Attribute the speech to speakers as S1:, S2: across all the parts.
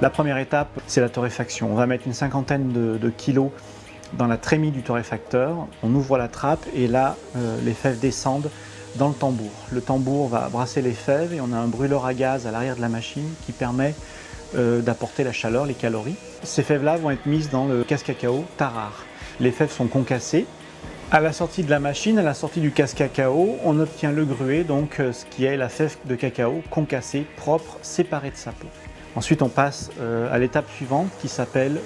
S1: La première étape, c'est la torréfaction. On va mettre une cinquantaine de kilos dans la trémie du torréfacteur. On ouvre la trappe et là, les fèves descendent dans le tambour. Le tambour va brasser les fèves et on a un brûleur à gaz à l'arrière de la machine qui permet d'apporter la chaleur, les calories. Ces fèves-là vont être mises dans le casse-cacao Tarare. Les fèves sont concassées. À la sortie de la machine, à la sortie du casse-cacao, on obtient le gruet, donc ce qui est la fève de cacao concassée, propre, séparée de sa peau. Ensuite, on passe à l'étape suivante qui s'appelle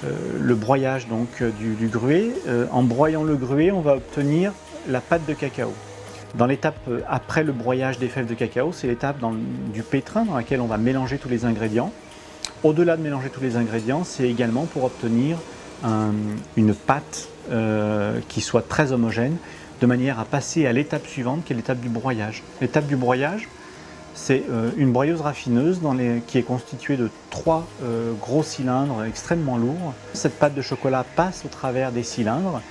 S1: le broyage donc, du gruet. En broyant le gruet, on va obtenir la pâte de cacao. Dans l'étape après le broyage des fèves de cacao, c'est l'étape du pétrin dans laquelle on va mélanger tous les ingrédients. Au-delà de mélanger tous les ingrédients, c'est également pour obtenir une pâte qui soit très homogène, de manière à passer à l'étape suivante qui est l'étape du broyage. L'étape du broyage, c'est une broyeuse raffineuse qui est constituée de 3 gros cylindres extrêmement lourds. Cette pâte de chocolat passe au travers des cylindres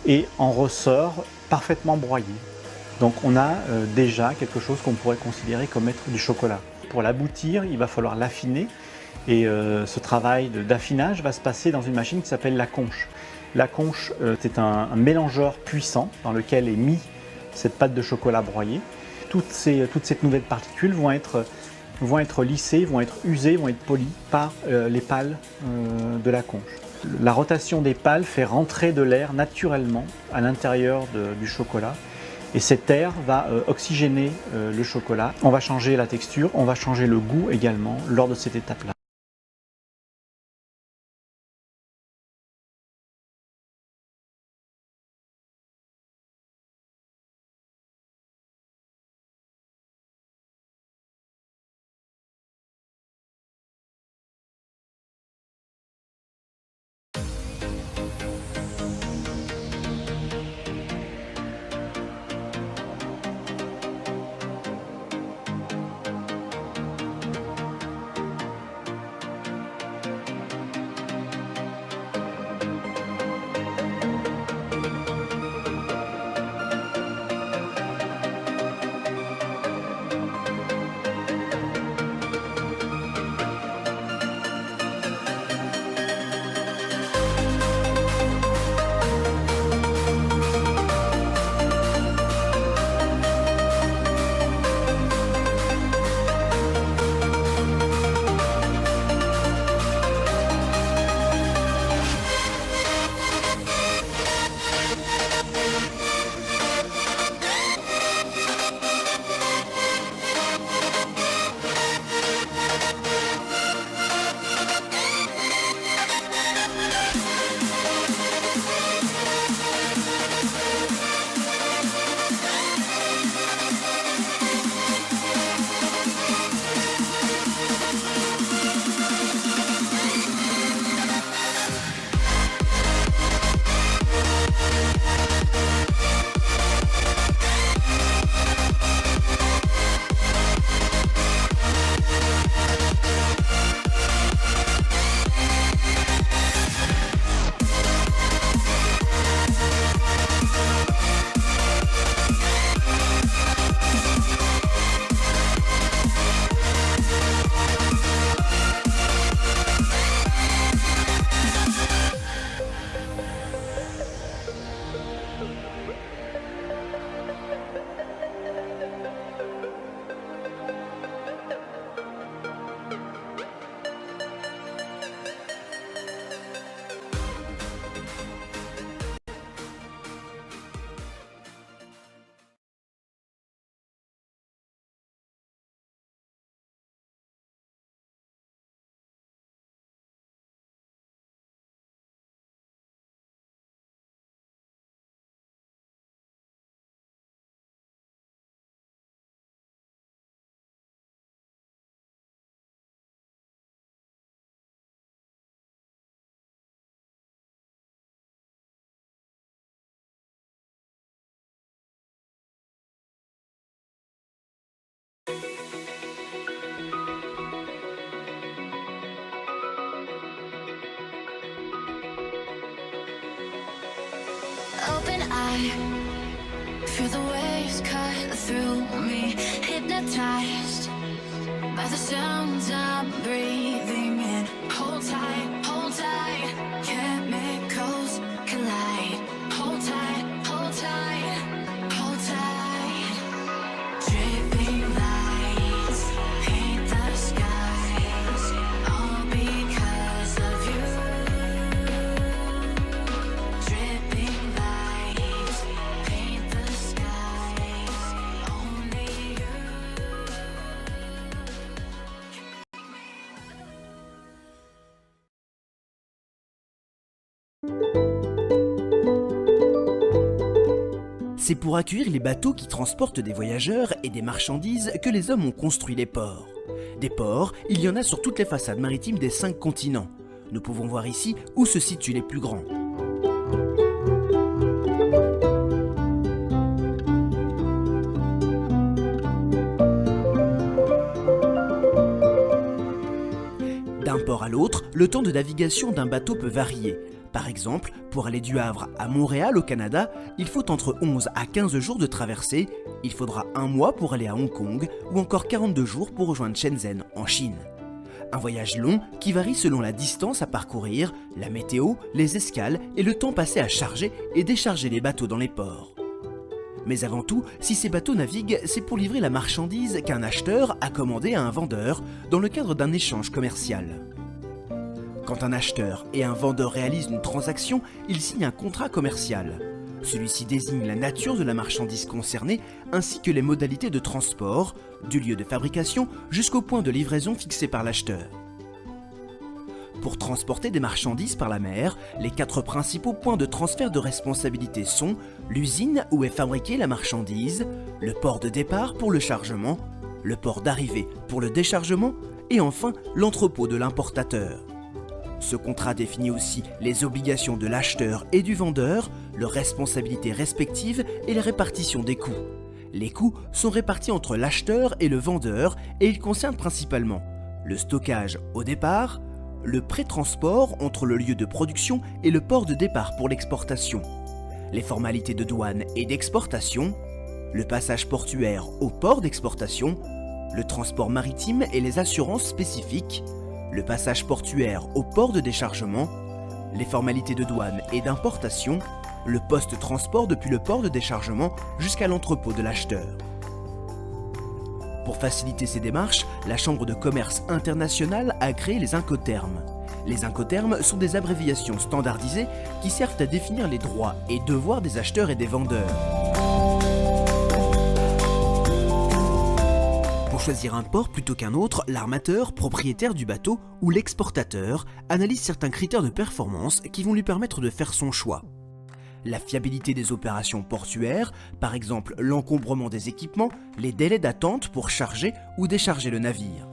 S1: et en ressort parfaitement broyée. Donc on a déjà quelque chose qu'on pourrait considérer comme être du chocolat. Pour l'aboutir, il va falloir l'affiner et ce travail d'affinage va se passer dans une machine qui s'appelle la conche. La conche, c'est un mélangeur puissant dans lequel est mis cette pâte de chocolat broyée. Toutes ces nouvelles particules vont être lissées, vont être usées, vont être polies par les pales de la conche. La rotation des pales fait rentrer de l'air naturellement à l'intérieur du chocolat. Et cet air va oxygéner le chocolat. On va changer la texture, on va changer le goût également lors de cette étape-là.
S2: Open eye, feel the waves cut through me, hypnotized by the sounds I'm breathing.
S3: C'est pour accueillir les bateaux qui transportent des voyageurs et des marchandises que les hommes ont construit les ports. Des ports, il y en a sur toutes les façades maritimes des 5 continents. Nous pouvons voir ici où se situent les plus grands. D'un port à l'autre, le temps de navigation d'un bateau peut varier. Par exemple, pour aller du Havre à Montréal au Canada, il faut entre 11 à 15 jours de traversée, il faudra un mois pour aller à Hong Kong ou encore 42 jours pour rejoindre Shenzhen en Chine. Un voyage long qui varie selon la distance à parcourir, la météo, les escales et le temps passé à charger et décharger les bateaux dans les ports. Mais avant tout, si ces bateaux naviguent, c'est pour livrer la marchandise qu'un acheteur a commandée à un vendeur dans le cadre d'un échange commercial. Quand un acheteur et un vendeur réalisent une transaction, ils signent un contrat commercial. Celui-ci désigne la nature de la marchandise concernée ainsi que les modalités de transport, du lieu de fabrication jusqu'au point de livraison fixé par l'acheteur. Pour transporter des marchandises par la mer, les 4 principaux points de transfert de responsabilité sont l'usine où est fabriquée la marchandise, le port de départ pour le chargement, le port d'arrivée pour le déchargement et enfin l'entrepôt de l'importateur. Ce contrat définit aussi les obligations de l'acheteur et du vendeur, leurs responsabilités respectives et les répartitions des coûts. Les coûts sont répartis entre l'acheteur et le vendeur et ils concernent principalement le stockage au départ, le pré-transport entre le lieu de production et le port de départ pour l'exportation, les formalités de douane et d'exportation, le passage portuaire au port d'exportation, le transport maritime et les assurances spécifiques, le passage portuaire au port de déchargement, les formalités de douane et d'importation, le post-transport depuis le port de déchargement jusqu'à l'entrepôt de l'acheteur. Pour faciliter ces démarches, la Chambre de commerce internationale a créé les Incoterms. Les Incoterms sont des abréviations standardisées qui servent à définir les droits et devoirs des acheteurs et des vendeurs. Pour choisir un port plutôt qu'un autre, l'armateur, propriétaire du bateau ou l'exportateur analyse certains critères de performance qui vont lui permettre de faire son choix. La fiabilité des opérations portuaires, par exemple l'encombrement des équipements, les délais d'attente pour charger ou décharger le navire,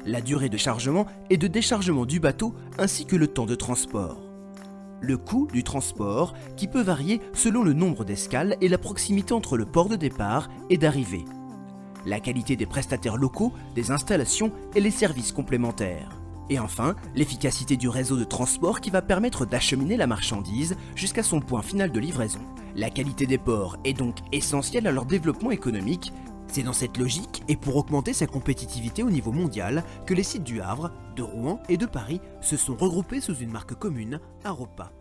S3: la durée de chargement et de déchargement du bateau ainsi que le temps de transport. Le coût du transport qui peut varier selon le nombre d'escales et la proximité entre le port de départ et d'arrivée. La qualité des prestataires locaux, des installations et les services complémentaires. Et enfin, l'efficacité du réseau de transport qui va permettre d'acheminer la marchandise jusqu'à son point final de livraison. La qualité des ports est donc essentielle à leur développement économique. C'est dans cette logique et pour augmenter sa compétitivité au niveau mondial que les sites du Havre, de Rouen et de Paris se sont regroupés sous une marque commune, Aropa.